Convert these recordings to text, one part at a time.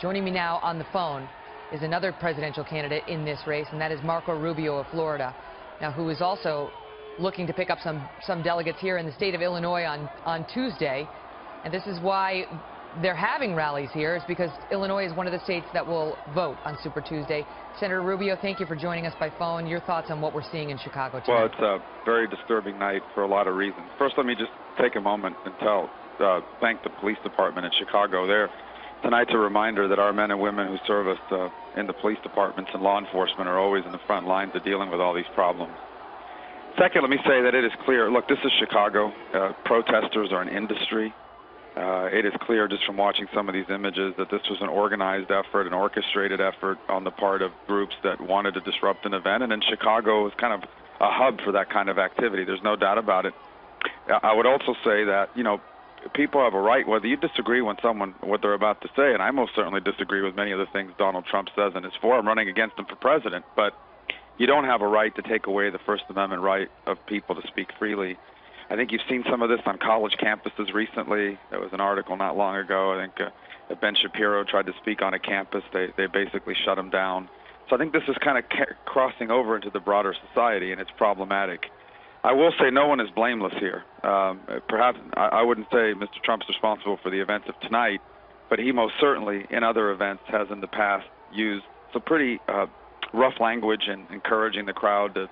Joining me now on the phone is another presidential candidate in this race, and that is Marco Rubio of Florida, now who is also looking to pick up some delegates here in the state of Illinois on Tuesday. And this is why they're having rallies here, is because Illinois is one of the states that will vote on Super Tuesday. Senator Rubio, thank you for joining us by phone. Your thoughts on what we're seeing in Chicago tonight? Well, it's a very disturbing night for a lot of reasons. First, let me just take a moment and thank the police department in Chicago. Tonight's a reminder that our men and women who serve us in the police departments and law enforcement are always in the front lines of dealing with all these problems. Second, let me say that it is clear, look, this is Chicago. Protesters are an industry. It is clear just from watching some of these images that this was an organized effort, an orchestrated effort on the part of groups that wanted to disrupt an event. And then Chicago is kind of a hub for that kind of activity. There's no doubt about it. I would also say that, you know, people have a right, whether you disagree with what they're about to say, and I most certainly disagree with many of the things Donald Trump says in his forum, running against him for president, but you don't have a right to take away the First Amendment right of people to speak freely. I think you've seen some of this on college campuses recently. There was an article not long ago. I think Ben Shapiro tried to speak on a campus. They basically shut him down. So I think this is kind of crossing over into the broader society, and it's problematic. I will say no one is blameless here. Perhaps I wouldn't say Mr. Trump's responsible for the events of tonight, but he most certainly, in other events, has in the past used some pretty rough language and encouraging the crowd to,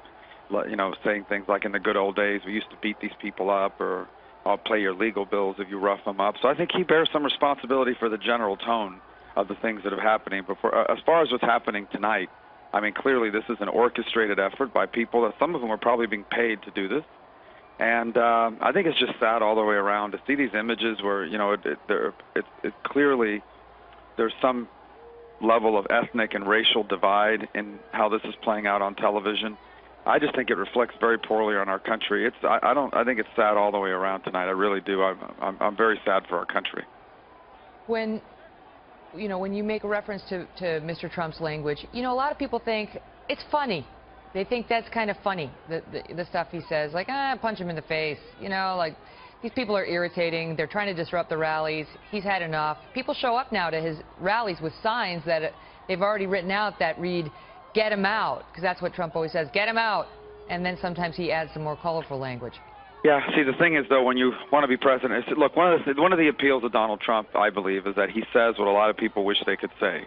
you know, saying things like, in the good old days, we used to beat these people up, or I'll pay your legal bills if you rough them up. So I think he bears some responsibility for the general tone of the things that are happening. But as far as what's happening tonight, I mean, clearly this is an orchestrated effort by people that some of them are probably being paid to do this. And I think it's just sad all the way around to see these images where, you know, it clearly there's some level of ethnic and racial divide in how this is playing out on television. I just think it reflects very poorly on our country. I think it's sad all the way around tonight. I really do. I'm very sad for our country. When you make a reference to Mr. Trump's language, you know, a lot of people think it's funny. They think that's kind of funny, the stuff he says, like, punch him in the face. You know, like, these people are irritating. They're trying to disrupt the rallies. He's had enough. People show up now to his rallies with signs that they've already written out that read, "Get him out," because that's what Trump always says, "Get him out." And then sometimes he adds some more colorful language. Yeah, see, the thing is, though, when you want to be president, look, one of the appeals of Donald Trump, I believe, is that he says what a lot of people wish they could say,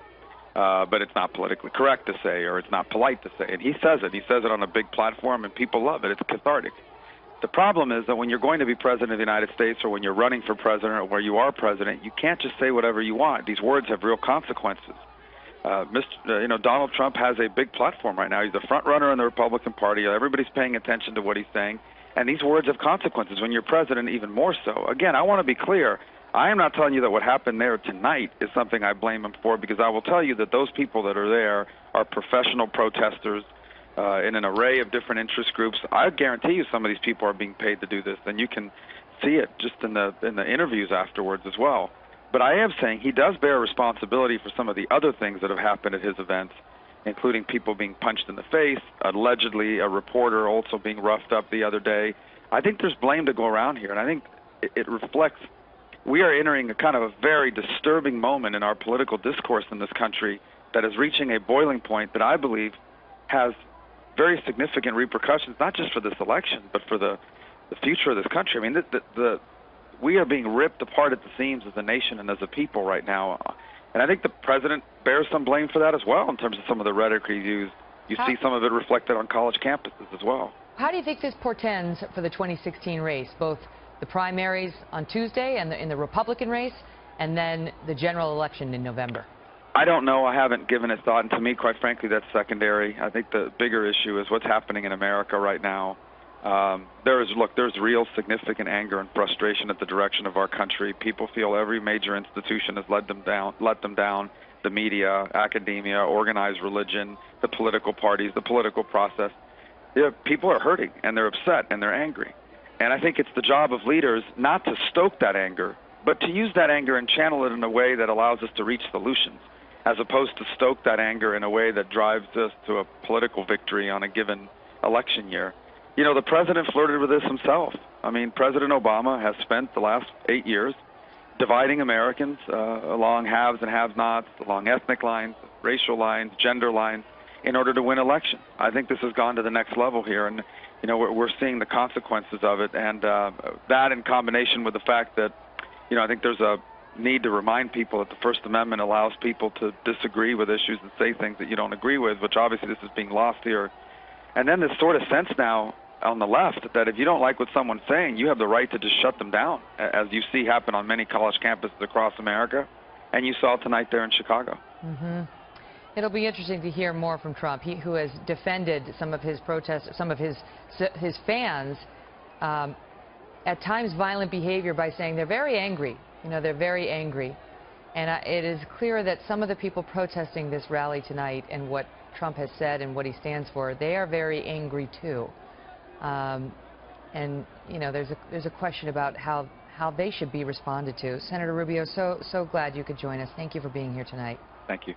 but it's not politically correct to say, or it's not polite to say. And he says it. He says it on a big platform, and people love it. It's cathartic. The problem is that when you're going to be president of the United States, or when you're running for president, or where you are president, you can't just say whatever you want. These words have real consequences. Donald Trump has a big platform right now. He's the front runner in the Republican Party. Everybody's paying attention to what he's saying. And these words have consequences when you're president, even more so. Again, I want to be clear. I am not telling you that what happened there tonight is something I blame him for, because I will tell you that those people that are there are professional protesters in an array of different interest groups. I guarantee you some of these people are being paid to do this, and you can see it just in the interviews afterwards as well. But I am saying he does bear responsibility for some of the other things that have happened at his events, including people being punched in the face, allegedly a reporter also being roughed up the other day. I think there's blame to go around here, and I think it reflects we are entering a kind of a very disturbing moment in our political discourse in this country that is reaching a boiling point that I believe has very significant repercussions, not just for this election, but for the future of this country. I mean, we are being ripped apart at the seams as a nation and as a people right now. And I think the president bears some blame for that as well in terms of some of the rhetoric he used. You see some of it reflected on college campuses as well. How do you think this portends for the 2016 race, both the primaries on Tuesday and in the Republican race, and then the general election in November? I don't know. I haven't given it thought. And to me, quite frankly, that's secondary. I think the bigger issue is what's happening in America right now. There's real significant anger and frustration at the direction of our country. People feel every major institution has let them down. The media, academia, organized religion, the political parties, the political process. People are hurting, and they're upset, and they're angry. And I think it's the job of leaders not to stoke that anger, but to use that anger and channel it in a way that allows us to reach solutions, as opposed to stoke that anger in a way that drives us to a political victory on a given election year. You know, the president flirted with this himself. I mean, President Obama has spent the last 8 years dividing Americans along haves and have-nots, along ethnic lines, racial lines, gender lines, in order to win elections. I think this has gone to the next level here, and we're seeing the consequences of it. And that, in combination with the fact that I think there's a need to remind people that the First Amendment allows people to disagree with issues and say things that you don't agree with, which obviously this is being lost here. And then this sort of sense now on the left that if you don't like what someone's saying, you have the right to just shut them down, as you see happen on many college campuses across America, and you saw tonight there in Chicago. Mm-hmm. It'll be interesting to hear more from Trump, who has defended some of his protests, some of his fans, at times violent behavior by saying they're very angry. They're very angry. And it is clear that some of the people protesting this rally tonight and what Trump has said and what he stands for, they are very angry too. And there's a question about how they should be responded to. Senator Rubio, so glad you could join us. Thank you for being here tonight. Thank you.